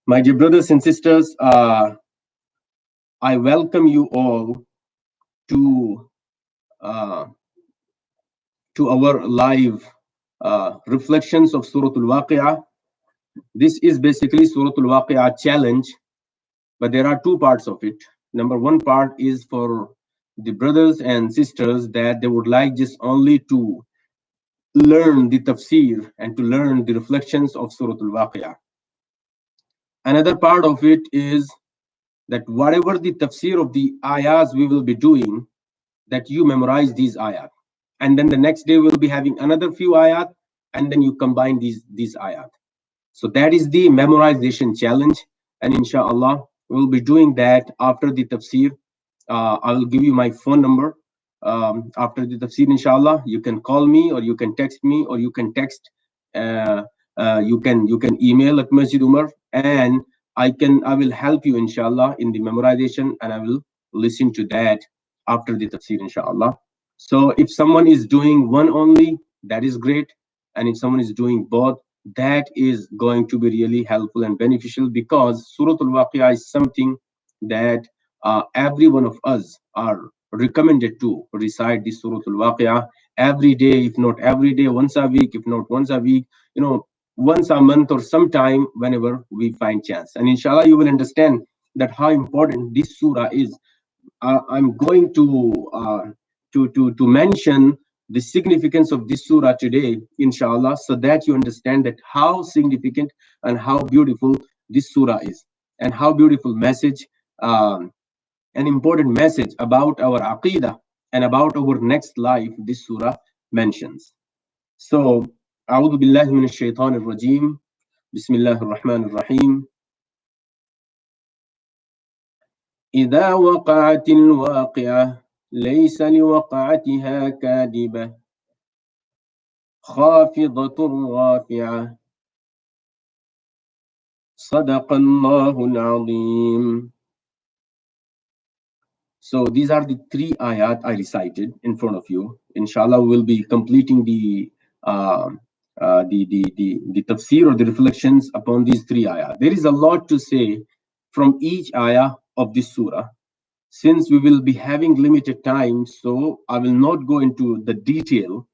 My dear brothers and sisters, I welcome you all to uh, to our live reflections of Surah Al-Waqi'ah. This is basically Surah Al-Waqi'ah challenge, but there are two parts of it. Number one part is for the brothers and sisters that they would like just only to learn the tafsir and to learn the reflections of Surah Al-Waqi'ah. Another part of it is that whatever the tafsir of the ayahs we will be doing, that you memorize these ayat, and then the next day we'll be having another few ayat, and then you combine these ayat. So that is the memorization challenge, and inshallah we'll be doing that after the tafsir. I will give you my phone number. After the tafsir, inshallah, you can call me, or you can text me, or you can text. Uh, you can email at Masjid Umar, and I will help you inshallah in the memorization, and I will listen to that after the tafsir, inshallah. So if someone is doing one only, that is great, and if someone is doing both, that is going to be really helpful and beneficial, because Surah Al-Waqi'ah is something that every one of us are recommended to recite this Surah Al-Waqi'ah every day, if not every day, once a week, if not once a week, once a month, or sometime whenever we find chance. And inshallah, you will understand that how important this surah is. I'm going to mention the significance of this surah today, inshallah, so that you understand that how significant and how beautiful this surah is, and how beautiful message, an important message about our aqidah and about our next life this surah mentions. So, أعوذ بالله من الشيطان الرجيم. بسم الله الرحمن الرحيم. إذا وقعت الواقعة ليس لوقعتها كاذبة خافضة رافعة صدق الله العظيم. So these are the three ayat I recited in front of you. Inshallah, we will be completing the tafsir, or the reflections upon these three ayat. There is a lot to say from each ayah of this surah. Since we will be having limited time, so I will not go into the detail.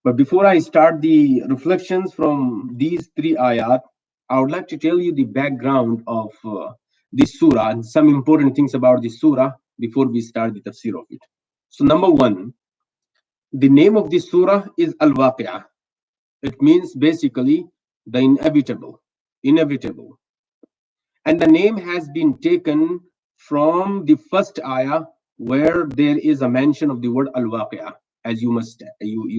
But before I start the reflections from these three ayat, I would like to tell you the background of this surah and some important things about this surah before we start the tafsir of it. So number one, the name of this surah is Al-Waqi'ah. It means basically the inevitable. And the name has been taken from the first ayah, where there is a mention of the word Al-Waqi'ah, as you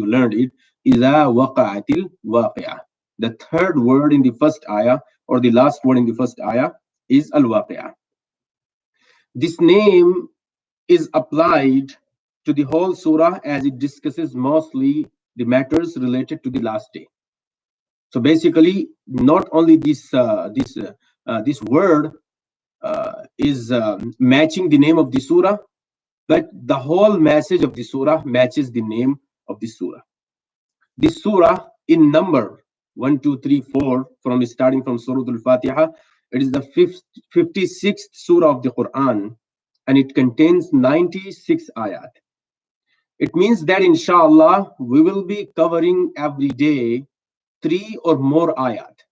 learned it. إِذَا وَقَعَتِ الْوَاقِعَةِ. The third word in the first ayah, or the last word in the first ayah, is Al-Waqi'ah. This name is applied to the whole surah, as it discusses mostly the matters related to the last day. So basically, not only this word is matching the name of the surah, but the whole message of the surah matches the name of the surah. This surah in number 1, 2, 3, 4, from starting from Surah Al-Fatiha, it is the 56th surah of the Quran, and it contains 96 ayat. It means that inshallah we will be covering every day 3 or more ayat,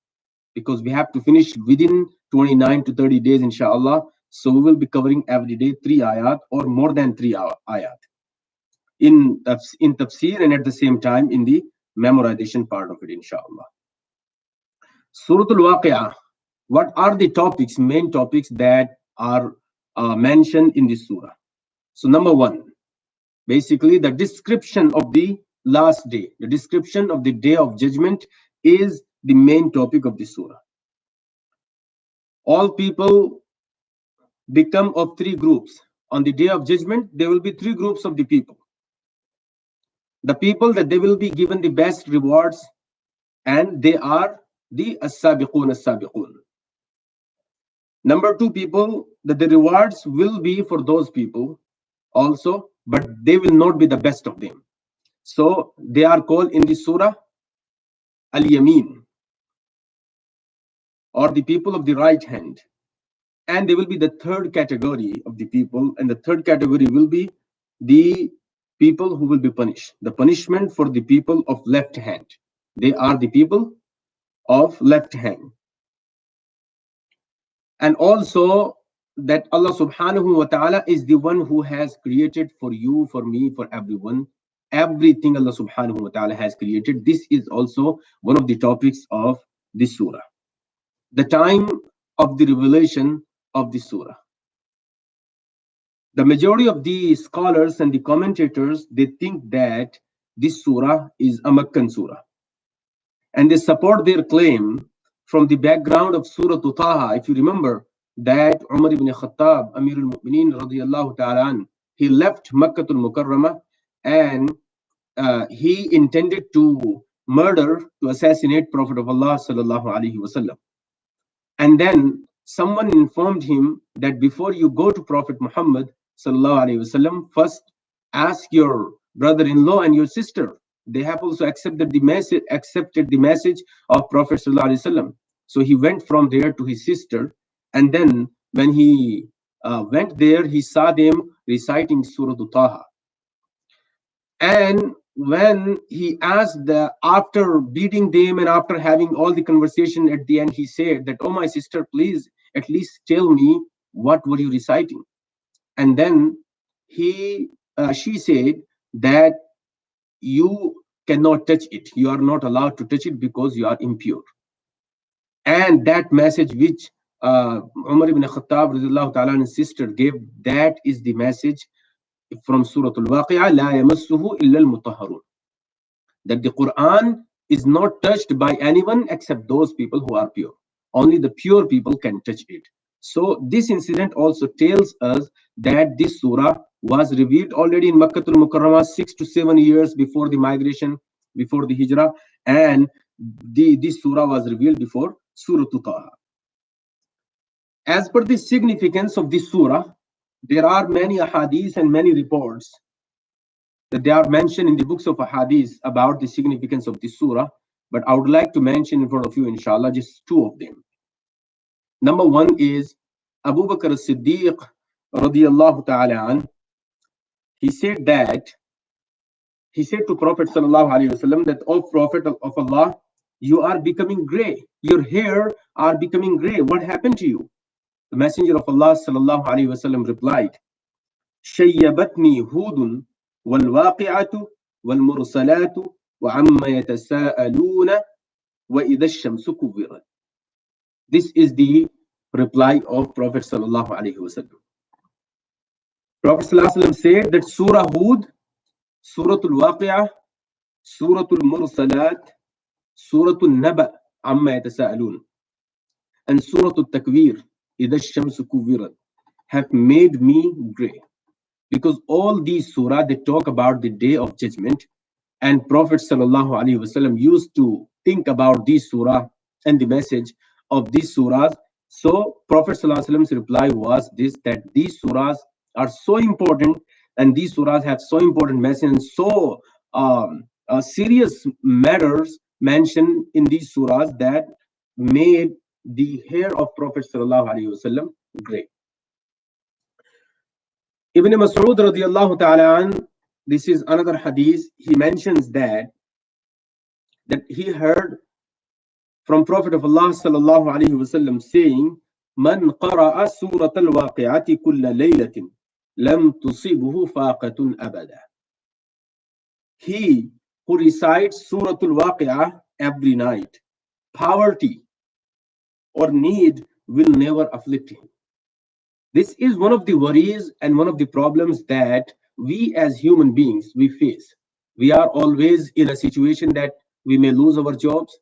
because we have to finish within 29 to 30 days, inshallah. So we will be covering every day 3 ayat or more than 3 ayat in tafsir, and at the same time in the memorization part of it, inshallah. Surah Al-Waqi'ah, what are the main topics that are mentioned in this surah? So number one, basically the description of the last day, the description of the day of judgment is the main topic of the surah. All people become of 3 groups. On the day of judgment, there will be 3 groups of the people. The people that they will be given the best rewards, and they are the as-sabiqun as-sabiqun. Number 2 people, that the rewards will be for those people also, but they will not be the best of them. So they are called in the surah al-yamin. or the people of the right hand. And there will be the third category of the people, and the third category will be the people who will be punished. The punishment for the people of left hand. They are the people of left hand. And also that Allah subhanahu wa ta'ala is the one who has created for you, for me, for everyone. Everything Allah subhanahu wa ta'ala has created. This is also one of the topics of this surah. The time of the revelation of this surah. The majority of the scholars and the commentators, they think that this surah is a Meccan surah. And they support their claim from the background of Surah Taha. If you remember that Umar ibn Khattab, Amir al-Mu'mineen radiyallahu ta'ala, he left Makkah al-Mukarramah and he intended to murder, to assassinate Prophet of Allah sallallahu alaihi wasallam. And then someone informed him that before you go to Prophet Muhammad sallallahu alaihi wasallam, first ask your brother-in-law and your sister. They have also accepted the message of Prophet sallallahu alaihi wasallam. So he went from there to his sister, and then when he went there, he saw them reciting Surah Taha. And when he asked, after beating them and after having all the conversation at the end, he said that, "Oh, my sister, please at least tell me what were you reciting?" And then she said that you cannot touch it. You are not allowed to touch it because you are impure. And that message which Umar ibn Khattab radiyallahu ta'ala and his sister gave, that is the message from Surah Al-Waqi'ah, La yamassuhu illa al-mutahharun. That the Quran is not touched by anyone except those people who are pure. Only the pure people can touch it. So this incident also tells us that this surah was revealed already in Makkah al-Mukarramah 6 to 7 years before the migration, before the hijrah, and this surah was revealed before Surah Taha. As per the significance of this surah, there are many ahadith and many reports that they are mentioned in the books of ahadith about the significance of this surah, but I would like to mention in front of you, inshallah, just two of them. Number one is Abu Bakr as-Siddiq radiyallahu ta'ala an. He said to Prophet sallallahu alaihi wasallam that, "O Prophet of Allah, you are becoming gray. Your hair are becoming gray. What happened to you?" The Messenger of Allah sallallahu alaihi wasallam replied, "Shayyabatni hudun wal waqi'atu wal mursalatu wa amma yatasaaluna wa idha ash-shamsu kuwirat." This is the reply of Prophet sallallahu alaihi wasallam. Prophet sallallahu alaihi wasallam said that Surah Hud, Surah Al-Waqi'ah, Surah Al-Mursalat, Surah Al-Naba, Amma Yatasa'alun, and Surah Al-Takwir, Idha Ash-Shamsu Kuwirat, have made me gray. Because all these surah, they talk about the day of judgment, and Prophet sallallahu alaihi wasallam used to think about these surah and the message of these surahs. So Prophet sallallahu alaihi wasallam's reply was this, that these surahs are so important, and these surahs have so important message and so serious matters mentioned in these surahs that made the hair of Prophet sallallahu alaihi wasallam gray. Ibn Mas'ud radiyallahu ta'ala an, this is another hadith. He mentions that he heard from Prophet of Allah sallallahu alaihi wasallam saying, "Man qara'a surat al-waqi'ati kulla laylatin lam tusibuhu faqatun abada." He who recites Surah Al-Waqi'ah every night, poverty or need will never afflict him. This is one of the worries and one of the problems that we as human beings, we face. We are always in a situation that we may lose our jobs,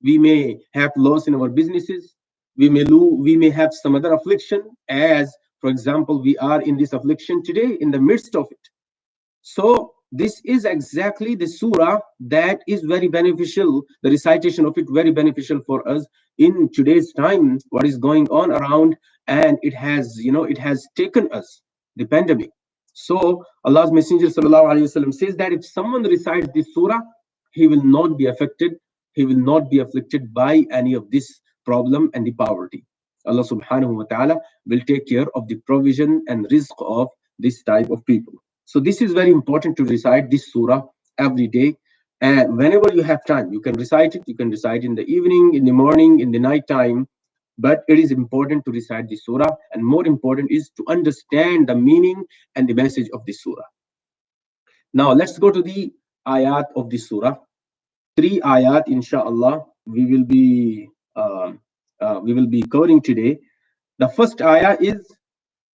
we may have loss in our businesses, we may have some other affliction, as for example, we are in this affliction today in the midst of it. So this is exactly the surah that is very beneficial, the recitation of it very beneficial for us in today's time, what is going on around, and it has taken us, the pandemic. So Allah's Messenger sallallahu alaihi wasallam says that if someone recites this surah, he will not be affected, he will not be afflicted by any of these problem and the poverty. Allah subhanahu wa ta'ala will take care of the provision and rizq of this type of people. So this is very important to recite this surah every day. And whenever you have time, you can recite it. You can recite in the evening, in the morning, in the night time. But it is important to recite the surah, and more important is to understand the meaning and the message of the surah. Now let's go to the ayat of the surah. Three ayat, inshallah, we will be covering today. The first ayah is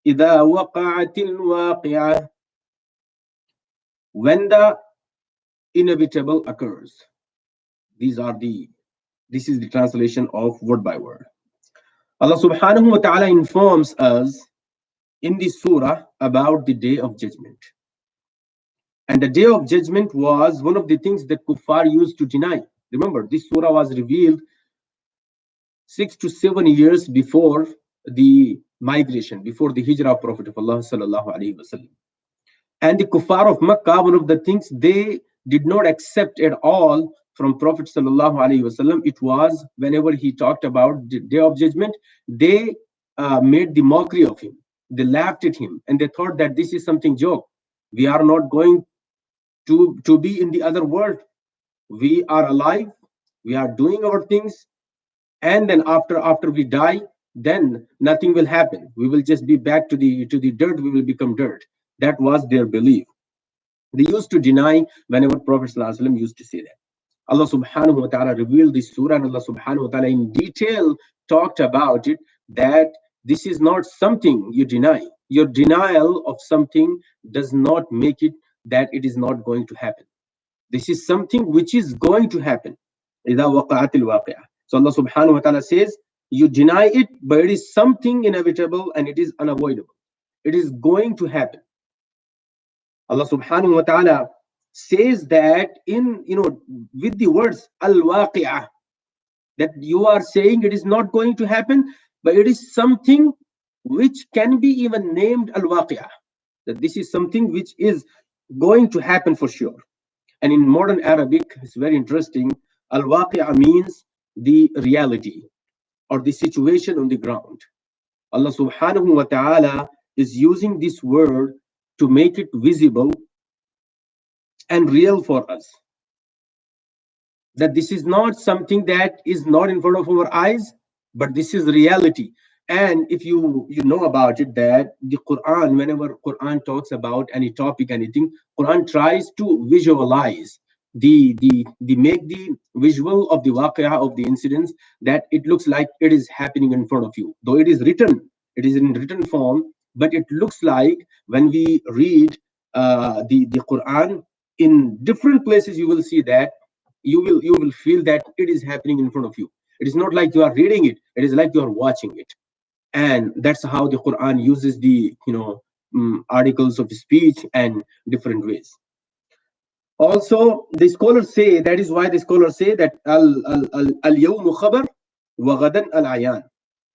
إِذَا وَقَعَتِ الْوَاقِعَةِ, when the inevitable occurs. This is the translation of word by word. Allah subhanahu wa ta'ala informs us in this surah about the day of judgment. And the day of judgment was one of the things that kuffar used to deny. Remember, this surah was revealed 6 to 7 years before the migration, before the hijrah of Prophet of Allah sallallahu alaihi wasallam. And the kuffar of Makkah, one of the things they did not accept at all from Prophet sallallahu alaihi wasallam, it was whenever he talked about the day of judgment, they made the mockery of him. They laughed at him, and they thought that this is something joke. We are not going to be in the other world. We are alive. We are doing our things, and then after we die, then nothing will happen. We will just be back to the dirt. We will become dirt. That was their belief. They used to deny whenever Prophet sallallahu alaihi wasallam used to say that. Allah subhanahu wa ta'ala revealed this surah, and Allah subhanahu wa ta'ala in detail talked about it, that this is not something you deny. Your denial of something does not make it that it is not going to happen. This is something which is going to happen. إِذَا وَقَعَتِ الْوَاقِعَةِ. So Allah subhanahu wa ta'ala says, you deny it, but it is something inevitable and it is unavoidable. It is going to happen. Allah subhanahu wa ta'ala says that in, with the words al-waqi'ah, that you are saying it is not going to happen, but it is something which can be even named al-waqi'ah, that this is something which is going to happen for sure. And in modern Arabic, it's very interesting, al-waqi'ah means the reality or the situation on the ground. Allah subhanahu wa ta'ala is using this word to make it visible and real for us, that this is not something that is not in front of our eyes, but this is reality. And if you know about it, that the Quran, whenever Quran talks about any topic, anything, Quran tries to visualize the make the visual of the waqiyah, of the incidents, that it looks like it is happening in front of you. Though it is written, it is in written form, but it looks like when we read the Quran in different places, you will see that you will feel that it is happening in front of you. It is not like you are reading it, it is like you are watching it. And that's how the Quran uses the articles of speech and different ways. Also, the scholars say, that is why the scholars say that al-yawmu khabar wa ghadan al-ayan,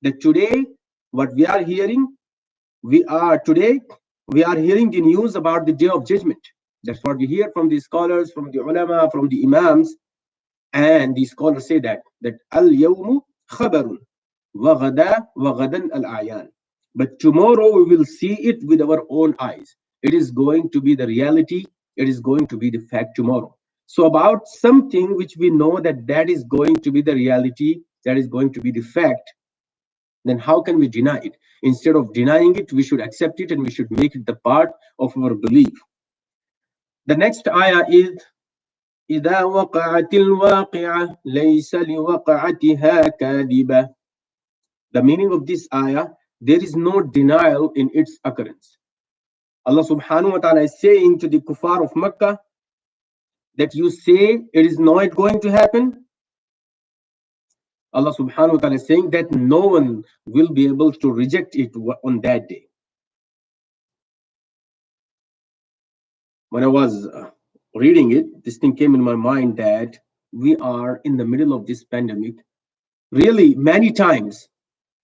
that today what we are hearing, we are hearing the news about the day of judgment. That's what we hear from the scholars, from the ulama, from the imams. And the scholars say that al-yawmu khabarun wa ghadan al-ayan, but tomorrow we will see it with our own eyes. It is going to be the reality. It is going to be the fact tomorrow. So about something which we know that is going to be the reality, that is going to be the fact, then how can we deny it? Instead of denying it, we should accept it and we should make it the part of our belief. The next ayah is إِذَا وَقَعَتِ الْوَاقِعَةِ لَيْسَ لِوَقَعَتِهَا كَاذِبَةٌ. The meaning of this ayah, there is no denial in its occurrence. Allah subhanahu wa ta'ala is saying to the kuffar of Makkah that you say it is not going to happen. Allah subhanahu wa ta'ala is saying that no one will be able to reject it on that day. When I was reading it, this thing came in my mind that we are in the middle of this pandemic. Really, many times,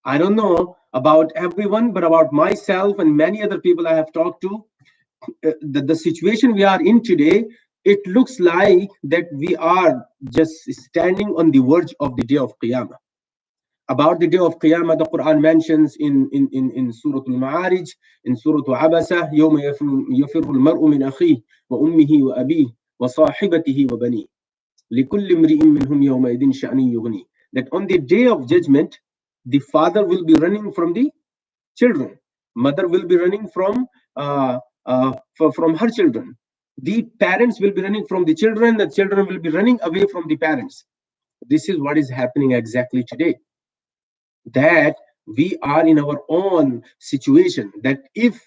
I don't know about everyone, but about myself and many other people I have talked to, the situation we are in today, it looks like that we are just standing on the verge of the day of Qiyamah. About the day of Qiyamah, the Quran mentions in Surah Al-Ma'arij, in Surah Abasa, يَوْمَ يَفِرُّ الْمَرْءُ مِنْ أَخِيهِ وَأُمِّهِ وَأَبِيهِ وَصَاحِبَتِهِ وَبَنِيهِ لِكُلِّ امْرِئٍ مِّنْهُمْ يَوْمَئِذٍ شَأْنٌ يُغْنِيهِ. That on the day of judgment, the father will be running from the children, mother will be running from her children, the parents will be running from the children will be running away from the parents. This is what is happening exactly today, that we are in our own situation, that if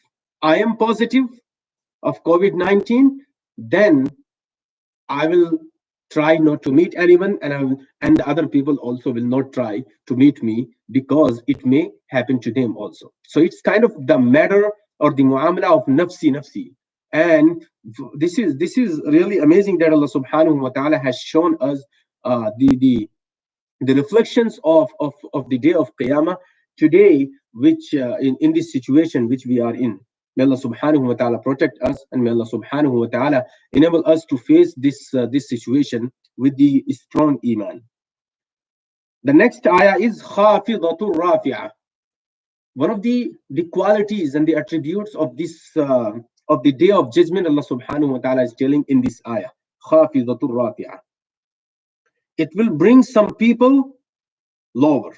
I am positive of COVID-19, then I will try not to meet anyone, and the other people also will not try to meet me, because it may happen to them also. So it's kind of the matter or the muamala of nafsi nafsi. And this is really amazing that Allah subhanahu wa ta'ala has shown us the reflections of the day of Qiyamah today, which in this situation which we are in. May Allah subhanahu wa ta'ala protect us, and may Allah subhanahu wa ta'ala enable us to face this situation with the strong iman. The next ayah is Khafidatur Rafi'ah. One of the qualities and the attributes of this of the day of judgment, Allah subhanahu wa ta'ala is telling in this ayah, Khafidatur Rafi'ah. It will bring some people lower.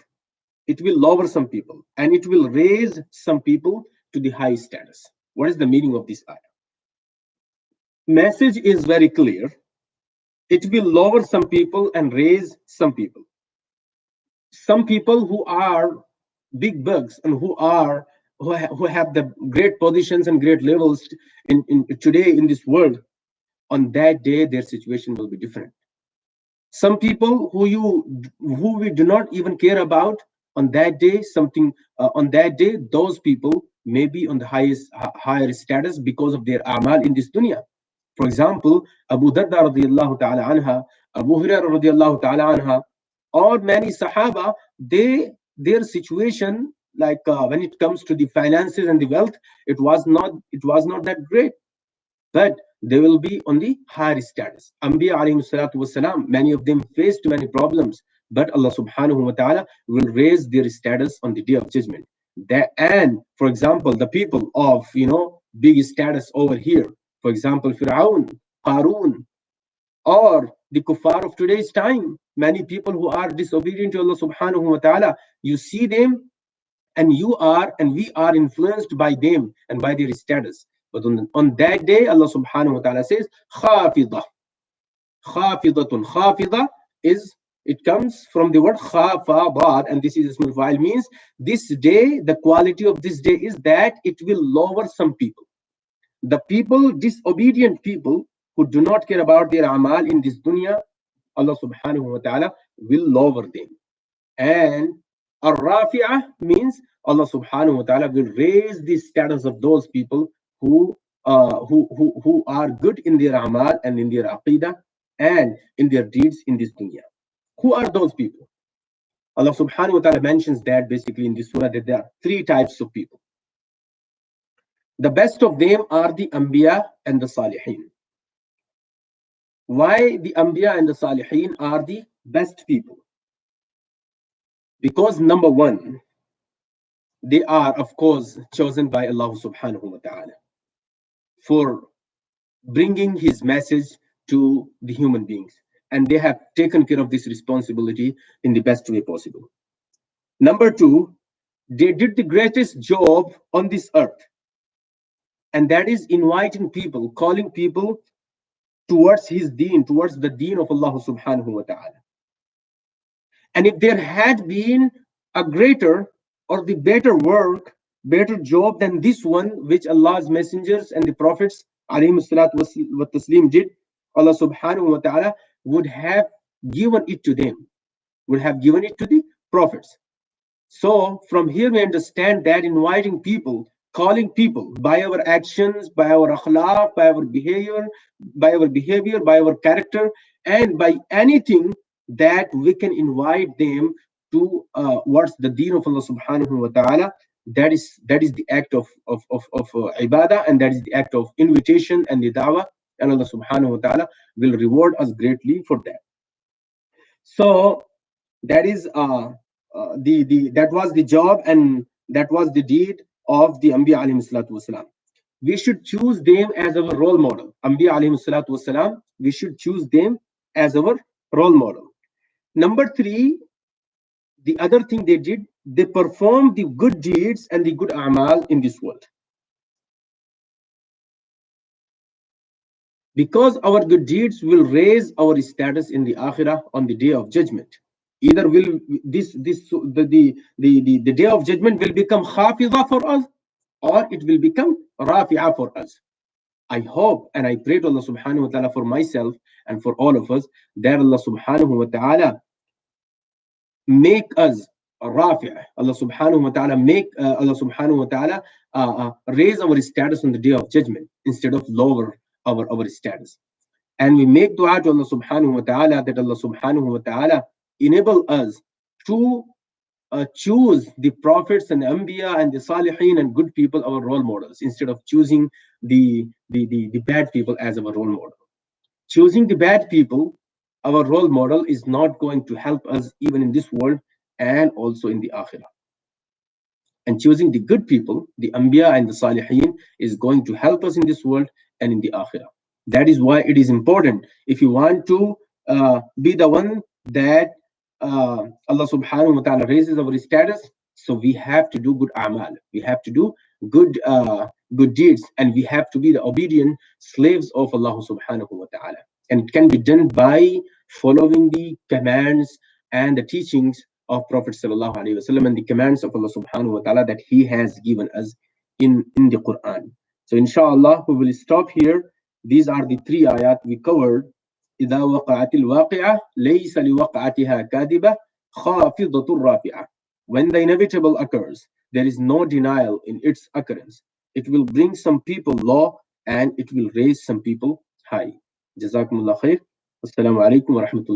It will lower some people, and it will raise some people to the high status. What is the meaning of this ayah? Message is very clear. It will lower some people and raise some people. Some people who are big bugs and who have the great positions and great levels in today in this world, on that day their situation will be different. Some people who we do not even care about, on that day those people may be on the higher status because of their amal in this dunya. For example, Abu Darda radiallahu ta'ala anha, Abu Hurairah radiallahu ta'ala anha, or many Sahaba, their situation, like when it comes to the finances and the wealth, it was not that great, but they will be on the higher status. Anbiya alayhi salatu wasalam, many of them faced many problems, but Allah subhanahu wa ta'ala will raise their status on the day of judgment. And for example, the people of big status over here, for example, Fir'aun, Qarun, or the kuffar of today's time, many people who are disobedient to Allah subhanahu wa ta'ala, you see them, and we are influenced by them and by their status. But on that day, Allah subhanahu wa ta'ala says, Khafidah. Khafidatun. Khafida it comes from the word khafadad, and this is ismul fa'il, means this day, the quality of this day is that it will lower some people. The people, disobedient people, who do not care about their amal in this dunya, Allah subhanahu wa ta'ala will lower them. And ar-rafi'ah means Allah subhanahu wa ta'ala will raise the status of those people who are good in their amal and in their aqidah and in their deeds in this dunya. Who are those people? Allah subhanahu wa ta'ala mentions that basically in this surah, that there are three types of people. The best of them are the Anbiya and the Salihin. Why the Anbiya and the Salihin are the best people? Because number one, they are, of course, chosen by Allah subhanahu wa ta'ala for bringing his message to the human beings, and they have taken care of this responsibility in the best way possible. Number two, they did the greatest job on this earth, and that is inviting people, calling people towards his deen, towards the deen of Allah subhanahu wa ta'ala. And if there had been a greater or the better work, better job than this one, which Allah's messengers and the prophets alayhi salatu wa taslim did, Allah subhanahu wa ta'ala would have given it to them, would have given it to the prophets. So from here we understand that inviting people, calling people by our actions, by our akhlaq, by our behavior, by our character, and by anything that we can invite them to towards the deen of Allah subhanahu wa ta'ala, that is the act of ibadah, and that is the act of invitation and the da'wah, and Allah subhanahu wa ta'ala will reward us greatly for that. So that is that was the job and that was the deed of the Anbiya alayhi salatu wasalam. We should choose them as our role model. Anbiya alayhi salatu wasalam, we should choose them as our role model. Number three, the other thing they did, they performed the good deeds and the good a'mal in this world. Because our good deeds will raise our status in the akhirah on the day of judgment. Either will the day of judgment will become khafidah for us, or it will become rafi'ah for us. I hope and I pray to Allah subhanahu wa ta'ala for myself and for all of us that Allah subhanahu wa ta'ala make us rafi'. Allah subhanahu wa ta'ala make Allah subhanahu wa ta'ala raise our status on the day of judgment instead of lower our status. And we make dua to Allah subhanahu wa ta'ala that Allah subhanahu wa ta'ala enable us to choose the prophets and the anbiya and the salihin and good people our role models instead of choosing the bad people as our role model. Choosing the bad people our role model is not going to help us even in this world and also in the akhirah. And choosing the good people, the anbiya and the salihin, is going to help us in this world and in the akhirah. That is why it is important, if you want to be the one that Allah subhanahu wa ta'ala raises our status, so we have to do good a'mal, we have to do good deeds, and we have to be the obedient slaves of Allah subhanahu wa ta'ala. And it can be done by following the commands and the teachings of Prophet sallallahu alaihi wasallam and the commands of Allah subhanahu wa ta'ala that he has given us in the Quran. So inshallah we will stop here. These are the three ayat we covered. إذا وقعت الواقعة ليس لوقعتها كاذبة خافضة رافعة. When the inevitable occurs, there is no denial in its occurrence. It will bring some people low and it will raise some people high. جزاكم الله خير. Assalamu alaikum wa rahmatullahi.